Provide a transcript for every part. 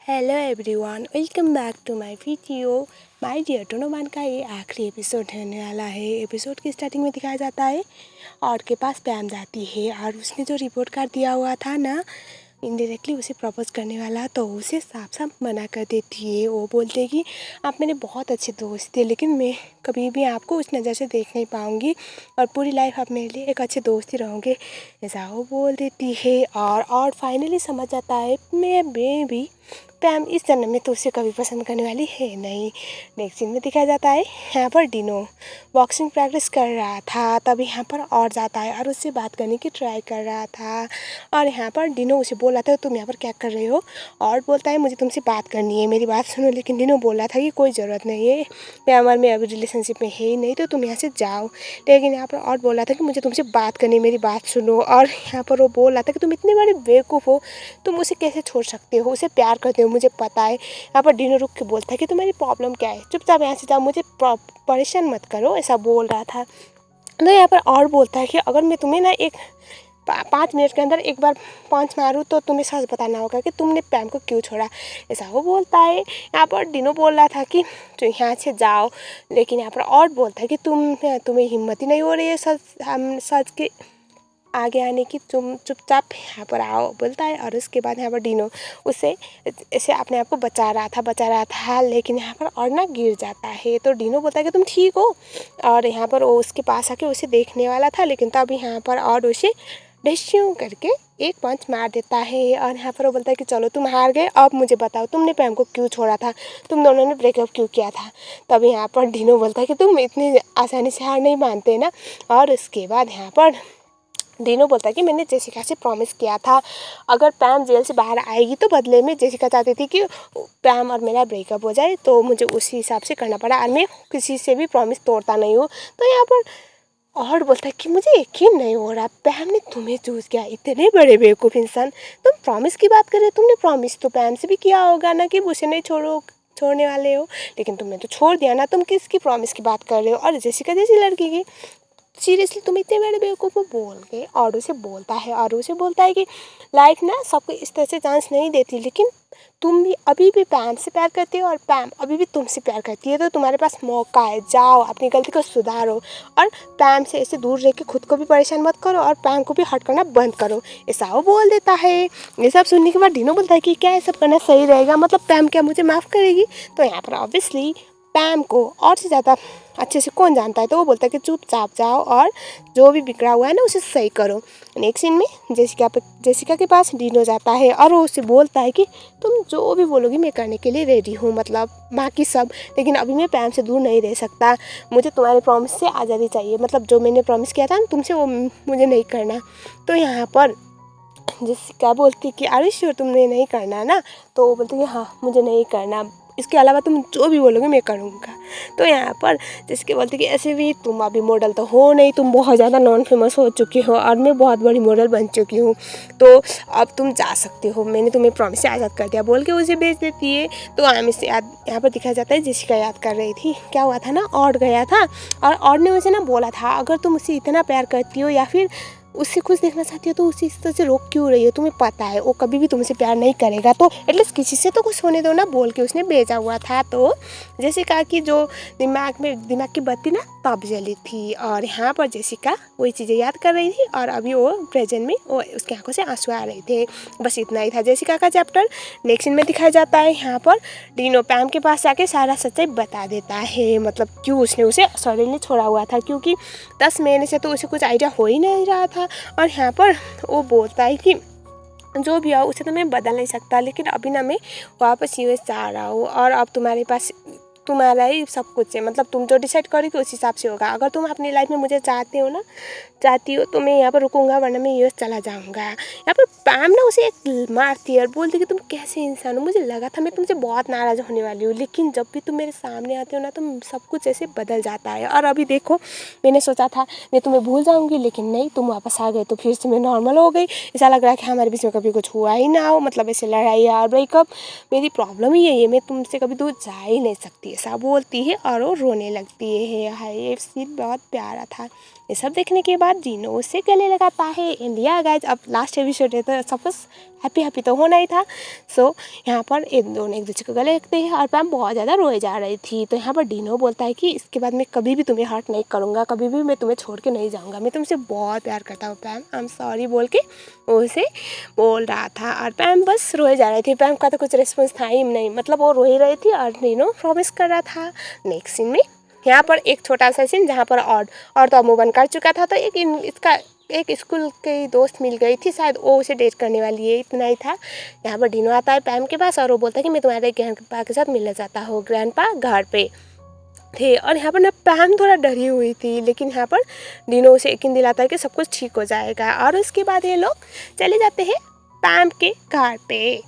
Hello everyone, welcome back to my video. My dear टोनोमान का ये आखिरी एपिसोड होने वाला है। एपिसोड की स्टार्टिंग में दिखाया जाता है और के पास पैम जाती है और उसने जो रिपोर्ट कार्ड दिया हुआ था ना, इनडायरेक्टली उसे प्रपोज करने वाला, तो उसे साफ साफ मना कर देती है। वो बोलते हैं कि आप मेरे बहुत अच्छे दोस्त थे, लेकिन मैं कभी भी आपको उस नज़र से देख नहीं पाऊँगी और पूरी लाइफ आप मेरे लिए एक अच्छे दोस्त ही रहोगे, ऐसा वो बोल देती है। और फाइनली समझ आता है मैं भी पैम इस जन्म में तो उसे कभी पसंद करने वाली है नहीं। नेक्स्ट सीन में दिखाया जाता है यहाँ पर डिनो बॉक्सिंग प्रैक्टिस कर रहा था, तभी यहाँ पर और जाता है और उससे बात करने की ट्राई कर रहा था। और यहाँ पर डिनो उसे बोला था तुम यहाँ पर क्या कर रहे हो, और बोलता है मुझे तुमसे बात करनी है, मेरी बात सुनो। लेकिन डिनो बोला था कि कोई ज़रूरत नहीं है, पैम और मैं अभी रिलेशनशिप में है ही नहीं, तो तुम यहाँ से जाओ। लेकिन यहाँ पर और बोला था कि मुझे तुमसे बात करनी है, मेरी बात सुनो। और यहाँ पर वो बोल रहा था कि तुम इतने बड़े बेवकूफ़ हो, तुम उसे कैसे छोड़ सकते हो, उसे प्यार करते हो, मुझे पता है। यहाँ पर डिनो रुक के बोलता है कि तुम्हारी प्रॉब्लम क्या है, चुपचाप यहाँ से जाओ, मुझे परेशान मत करो, ऐसा बोल रहा था। तो यहाँ पर और बोलता है कि अगर मैं तुम्हें ना 5 मिनट के अंदर एक बार पंच मारूँ तो तुम्हें सच बताना होगा कि तुमने पैम को क्यों छोड़ा, ऐसा वो बोलता है। यहाँ पर डिनो बोल रहा था कि तो यहाँ से जाओ, लेकिन यहाँ पर और बोलता है कि तुम्हें हिम्मत ही नहीं हो रही है सच के आगे आने की, तुम चुपचाप यहाँ पर आओ, बोलता है। और उसके बाद यहाँ पर डिनो उसे ऐसे अपने आप को बचा रहा था, लेकिन यहाँ पर और ना गिर जाता है। तो डिनो बोलता है कि तुम ठीक हो, और यहाँ पर वो उसके पास आके उसे देखने वाला था, लेकिन तब यहाँ पर और उसे डिश्यू करके एक पंच मार देता है। और यहाँ पर वो बोलता है कि चलो तुम हार गए, अब मुझे बताओ तुमने पैम को क्यों छोड़ा था, तुम दोनों ने ब्रेकअप क्यों किया था। तब यहाँ पर डिनो बोलता है कि तुम इतनी आसानी से हार नहीं मानते ना। और उसके बाद यहाँ पर डिनो बोलता है कि मैंने जेसिका से प्रॉमिस किया था, अगर पैम जेल से बाहर आएगी तो बदले में जेसिका चाहती थी कि पैम और मेरा ब्रेकअप हो जाए, तो मुझे उसी हिसाब से करना पड़ा और मैं किसी से भी प्रॉमिस तोड़ता नहीं हूँ। तो यहाँ पर और बोलता है कि मुझे यकीन नहीं हो रहा पैम ने तुम्हें चूज़ किया, इतने बड़े बेवकूफ़ इंसान। तुम प्रॉमिस की बात कर रहे हो, तुमने प्रॉमिस तो पैम से भी किया होगा ना कि उसे नहीं छोड़ने वाले हो, लेकिन तुमने तो छोड़ दिया ना। तुम किसकी प्रॉमिस की बात कर रहे हो, और जेसिका जैसी लड़की की, सीरियसली तुम इतने बड़े बेवकूफ़ को बोल के और उसे बोलता है कि लाइफ ना सबको इस तरह से चांस नहीं देती, लेकिन तुम भी अभी भी पैम से प्यार करती हो और पैम अभी भी तुमसे प्यार करती है, तो तुम्हारे पास मौका है, जाओ अपनी गलती को सुधारो और पैम से ऐसे दूर रह के खुद को भी परेशान मत करो और पैम को भी हर्ट करना बंद करो, ऐसा वो बोल देता है। ये सब सुनने के बाद डिनो बोलता है कि क्या ये सब करना सही रहेगा, मतलब पैम क्या मुझे माफ़ करेगी। तो यहाँ पर ऑब्वियसली पैम को और से ज़्यादा अच्छे से कौन जानता है, तो वो बोलता है कि चुपचाप जाओ और जो भी बिगड़ा हुआ है ना उसे सही करो। नेक्स्ट सीन में जेसिका के पास डिनो जाता है और वो उससे बोलता है कि तुम जो भी बोलोगी मैं करने के लिए रेडी हूँ, मतलब बाकी सब, लेकिन अभी मैं पैम से दूर नहीं रह सकता, मुझे तुम्हारे प्रॉमिस से आज़ादी चाहिए, मतलब जो मैंने प्रॉमिस किया था ना तुमसे वो मुझे नहीं करना। तो यहाँ पर जेसिका बोलती कि अरे श्योर तुमने नहीं करना ना, तो वो बोलती कि हाँ मुझे नहीं करना, इसके अलावा तुम जो भी बोलोगे मैं करूँगा। तो यहाँ पर जिसके बोलते कि ऐसे भी तुम अभी मॉडल तो हो नहीं, तुम बहुत ज़्यादा नॉन फेमस हो चुकी हो और मैं बहुत बड़ी मॉडल बन चुकी हूँ, तो अब तुम जा सकते हो, मैंने तुम्हें प्रॉमिस से आज़ाद कर दिया, बोल के उसे भेज देती है। तो आमिर से याद यहाँ पर दिखाया जाता है जेसिका याद कर रही थी, क्या हुआ था ना, और गया था और ने उसे ना बोला था अगर तुम उसे इतना प्यार करती हो या फिर उससे खुश देखना चाहती हो तो उसी तरह से रोक क्यों रही हो, तुम्हें पता है वो कभी भी तुमसे प्यार नहीं करेगा, तो एटलीस्ट किसी से तो कुछ होने दो ना, बोल के उसने भेजा हुआ था। तो जेसिका की जो दिमाग की बत्ती ना तब जली थी और यहाँ पर जेसिका वही चीज़ें याद कर रही थी और अभी वो प्रेजेंट में वो उसकी आंखों से आंसू आ रहे थे। बस इतना ही था जेसिका का चैप्टर। नेक्स्ट सीन में दिखाया जाता है यहाँ पर डिनो पैम के पास जाके सारा सच्चाई बता देता है, मतलब क्यों उसने उसे सडनली छोड़ा हुआ था, क्योंकि 10 महीने से तो उसे कुछ आइडिया हो ही नहीं रहा था। और यहाँ पर वो बोलता है कि जो भी हो उसे तो मैं बदल नहीं सकता, लेकिन अभी ना मैं वापस यूएस जा रहा हूँ और अब तुम्हारे पास तुम्हारा ही सब कुछ है, मतलब तुम जो डिसाइड करोगे उस हिसाब से होगा, अगर तुम अपनी लाइफ में मुझे चाहती हो तो मैं यहाँ पर रुकूंगा, वरना मैं यूएस चला जाऊँगा। यहाँ पर पैम ना उसे एक मारती है और बोलती कि तुम कैसे इंसान हो, मुझे लगा था मैं तुमसे बहुत नाराज़ होने वाली हूँ, लेकिन जब भी तुम मेरे सामने आते हो ना तो सब कुछ ऐसे बदल जाता है, और अभी देखो मैंने सोचा था मैं तुम्हें भूल जाऊँगी, लेकिन नहीं, तुम वापस आ गए तो फिर से मैं नॉर्मल हो गई, ऐसा लग रहा है कि हमारे बीच में कभी कुछ हुआ ही ना हो, मतलब ऐसे लड़ाई और ब्रेकअप, मेरी प्रॉब्लम ही है ये, मैं तुमसे कभी दूर जा ही नहीं सकती, ऐसा बोलती है और वो रोने लगती है। हाय ये सीन बहुत प्यारा था। ये सब देखने के बाद डीनो उससे गले लगाता है। इंडिया गाइज, अब लास्ट एपिसोड है तो सब कुछ हैप्पी तो होना ही था। सो यहाँ पर दोनों एक दूसरे को गले लगते हैं और पैम बहुत ज़्यादा रोए जा रही थी। तो यहाँ पर डीनो बोलता है कि इसके बाद मैं कभी भी तुम्हें हर्ट नहीं करूँगा, कभी भी मैं तुम्हें छोड़ के नहीं जाऊँगा, मैं तुमसे बहुत प्यार करता हूँ पैम, आई एम सॉरी बोल के वो उसे बोल रहा था। और पैम बस रोए जा रही थी। पैम का तो कुछ रिस्पॉन्स था ही नहीं, मतलब वो रो ही रही थी और डीनो प्रॉमिस कर रहा था। नेक्स्ट सीन में यहाँ पर एक छोटा सा सीन जहाँ पर और तो मूव ऑन कर चुका था। तो इसका एक स्कूल की दोस्त मिल गई थी, शायद वो उसे डेट करने वाली है, इतना ही था। यहाँ पर डीनो आता है पैम के पास और वो बोलता है कि मैं तुम्हारे ग्रैंडपा के साथ मिलना चाहता हूँ। ग्रैंडपा घर पे थे और यहाँ पर ना पैम थोड़ा डरी हुई थी, लेकिन यहाँ पर डीनो उसे यकीन दिलाता है कि सब कुछ ठीक हो जाएगा। और उसके बाद ये लोग चले जाते हैं पैम के घर पे।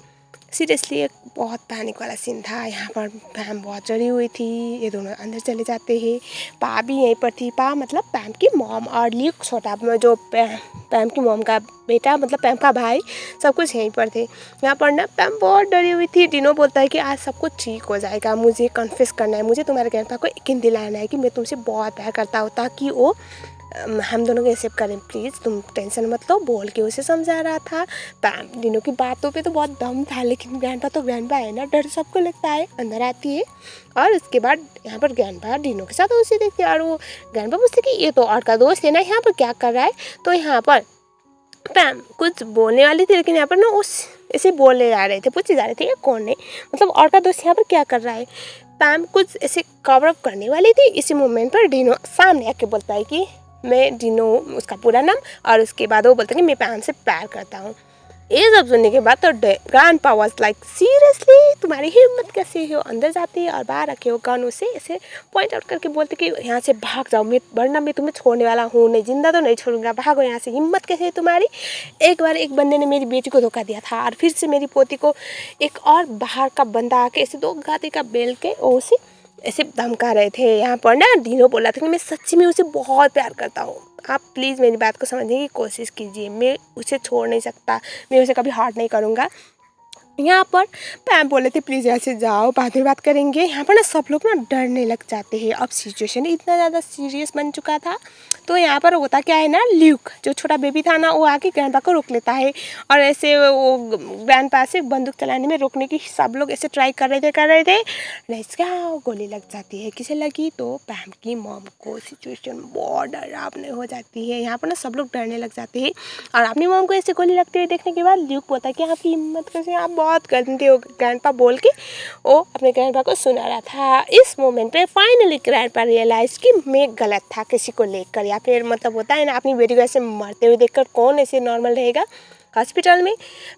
सीरियसली एक बहुत पैनिक वाला सीन था। यहाँ पर पैम बहुत डरी हुई थी। ये दोनों अंदर चले जाते हैं। पा भी यहीं पर थी। पा मतलब पैम की मॉम और ल्यूक छोटा जो पैम की मॉम का बेटा मतलब पैम का भाई, सब कुछ यहीं पर थे। यहाँ पर ना पैम बहुत डरी हुई थी। डीनो बोलता है कि आज सब कुछ ठीक हो जाएगा, मुझे कन्फेस करना है, मुझे तुम्हारे ग्रैंडपा को यकीन दिलाना है कि मैं तुमसे बहुत प्यार करता हूँ, ताकि वो हम दोनों को एक्सेप्ट करें, प्लीज़ तुम टेंशन मत लो बोल के उसे समझा रहा था। पैम डीनो की बातों पे तो बहुत दम था, लेकिन ग्रैंडपा तो ग्रैंडपा है ना, डर सबको लगता है। अंदर आती है और उसके बाद यहाँ पर ग्रैंडपा डीनो के साथ उसे देखती है और वो ग्रैंडपा पूछती कि ये तो और का दोस्त है ना, यहाँ पर क्या कर रहा है। तो यहाँ पर पैम कुछ बोलने वाली थी, लेकिन यहाँ पर ना उस ऐसे बोलने जा रहे थे, पूछे जा रहे थे कि कौन है, मतलब और का दोस्त यहाँ पर क्या कर रहा है। पैम कुछ ऐसे कवर अप करने वाली थी। इसी मोमेंट पर डीनो सामने आके बोलता है कि मैं डीनो, उसका पूरा नाम, और उसके बाद वो बोलता है कि मैं पैम से प्यार करता हूँ। ये सब सुनने के बाद तो ग्रैंडपा वाज लाइक सीरियसली तुम्हारी हिम्मत कैसे हो। अंदर जाती है और बाहर रखे हो गन उसे ऐसे पॉइंट आउट करके बोलते कि यहाँ से भाग जाओ, मैं वरना मैं तुम्हें छोड़ने वाला हूँ नहीं, जिंदा तो नहीं छोड़ूंगा, भागो यहाँ से। हिम्मत कैसे है तुम्हारी। एक बार एक बंदे ने मेरी बेटी को धोखा दिया था और फिर से मेरी पोती को एक और बाहर का बंदा आके ऐसे 2 गाते का बेल के उसे ऐसे धमका रहे थे। यहाँ पर ना डीनो बोला था कि मैं सच्ची में उसे बहुत प्यार करता हूँ, आप प्लीज़ मेरी बात को समझने की कोशिश कीजिए, मैं उसे छोड़ नहीं सकता, मैं उसे कभी हर्ट नहीं करूँगा। यहाँ पर पैम बोले थे प्लीज़ ऐसे जाओ, बाद में बात करेंगे। यहाँ पर ना सब लोग ना डरने लग जाते हैं। अब सिचुएशन इतना ज़्यादा सीरियस बन चुका था। तो यहाँ पर होता क्या है ना, ल्यूक जो छोटा बेबी था ना, वो आके ग्रैंडपा को रोक लेता है और ऐसे वो ग्रैंडपा से बंदूक चलाने में रोकने की सब लोग ऐसे ट्राई कर रहे थे। क्या गोली लग जाती है। किसे लगी तो पैम की मॉम को। सिचुएशन बहुत डरावनी हो जाती है। यहाँ पर ना सब लोग डरने लग जाते हैं और अपनी मॉम को ऐसे गोली लगते हुए देखने के बाद ल्यूक बोलता है कि आपकी हिम्मत कैसे, आप बहुत गंदे हो। ग्रैंडपा बोल के वो अपने ग्रैंडपा को सुना रहा था। इस मोमेंट पे फाइनली ग्रैंडपा रियलाइज कि मैं गलत था किसी को लेकर, या फिर मतलब होता है ना अपनी बेटी को ऐसे मरते हुए देखकर कौन ऐसे नॉर्मल रहेगा। हॉस्पिटल में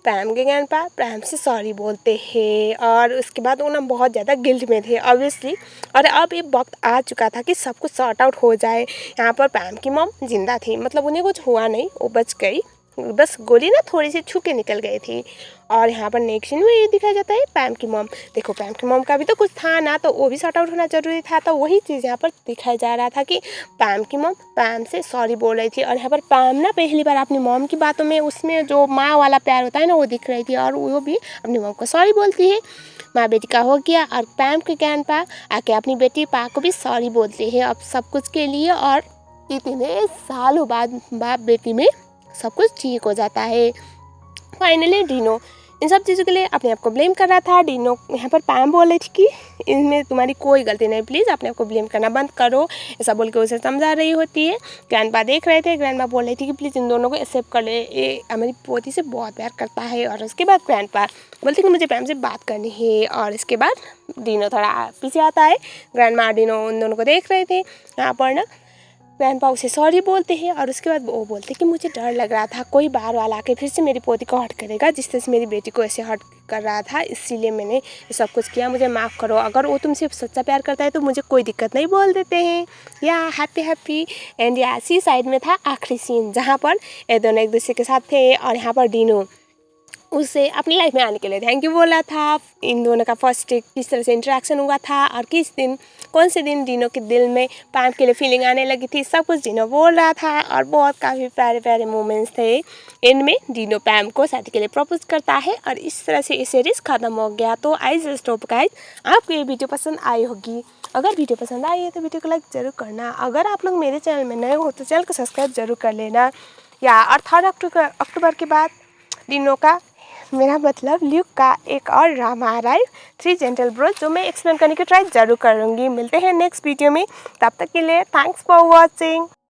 पैम के ग्रैंडपा पैम से सॉरी बोलते हैं और उसके बाद वो ना बहुत ज़्यादा गिल्ट में थे ऑब्वियसली। और अब ये वक्त आ चुका था कि सब कुछ सॉर्ट आउट हो जाए। यहाँ पर पैम की मॉम जिंदा थी, मतलब उन्हें कुछ हुआ नहीं, वो बच गई, बस गोली ना थोड़ी सी छू के निकल गई थी। और यहाँ पर नेक्स्ट सीन में ये दिखाया जाता है पैम की मॉम। देखो पैम की मॉम का भी तो कुछ था ना, तो वो भी सॉर्ट आउट होना जरूरी था। तो वही चीज़ यहाँ पर दिखाया जा रहा था कि पैम की मॉम पैम से सॉरी बोल रही थी और यहाँ पर पैम ना पहली बार अपनी मॉम की बातों में उसमें जो माँ वाला प्यार होता है ना वो दिख रही थी और वो भी अपनी मॉम को सॉरी बोलती है। माँ बेटी का हो गया और पैम के ग्रैंडपा आके अपनी बेटी पा को भी सॉरी बोलते हैं अब सब कुछ के लिए। और इतने सालों बाद बाप बेटी में सब कुछ ठीक हो जाता है। फाइनली डीनो इन सब चीज़ों के लिए अपने आप को ब्लेम कर रहा था। डीनो यहाँ पर पैम बोल रही थी कि इनमें तुम्हारी कोई गलती नहीं, प्लीज़ अपने आप को ब्लेम करना बंद करो, ऐसा बोल के उसे समझा रही होती है। ग्रैंडपा देख रहे थे, ग्रैंडपा बोल रही थी कि प्लीज़ इन दोनों को एक्सेप्ट कर ले, ये हमारी पोती से बहुत प्यार करता है। और उसके बाद ग्रैंडपा बोलती कि मुझे पैम से बात करनी है। और इसके बाद डीनो थोड़ा पीछे आता है। ग्रैंडमा और डीनो उन दोनों को देख रहे थे। यहाँ पर ना ग्रैंडपा उसे सॉरी बोलते हैं और उसके बाद वो बोलते कि मुझे डर लग रहा था कोई बाहर वाला आके फिर से मेरी पोती को हर्ट करेगा, जिस तरह से मेरी बेटी को ऐसे हर्ट कर रहा था, इसीलिए मैंने ये सब कुछ किया, मुझे माफ़ करो। अगर वो तुमसे सच्चा प्यार करता है तो मुझे कोई दिक्कत नहीं, बोल देते हैं। या हैप्पी एंड या सी साइड में था आखिरी सीन जहाँ पर ये दोनों एक दूसरे के साथ थे और यहाँ पर डीनो उसे अपनी लाइफ में आने के लिए थैंक यू बोला था। इन दोनों का फर्स्ट किस तरह से इंटरेक्शन हुआ था और किस दिन कौन से दिन डीनो के दिल में पैम के लिए फीलिंग आने लगी थी, सब कुछ डीनो बोल रहा था और बहुत काफ़ी प्यारे प्यारे मोमेंट्स थे। इनमें डीनो पैम को शादी के लिए प्रपोज करता है और इस तरह से ये सीरीज़ ख़त्म हो गया। तो आई जस्ट होप गाइस आपको ये वीडियो पसंद आई होगी अगर वीडियो पसंद आई है तो वीडियो को लाइक ज़रूर करना। अगर आप लोग मेरे चैनल में नए हो तो चैनल को सब्सक्राइब ज़रूर कर लेना। या और 3 अक्टूबर के बाद डिनो का, मेरा मतलब ल्यूक का एक और ड्रामा आ रहा है 3 जेंटल ब्रोस, जो मैं एक्सप्लेन करने की ट्राई ज़रूर करूँगी। मिलते हैं नेक्स्ट वीडियो में, तब तक के लिए थैंक्स फॉर वॉचिंग।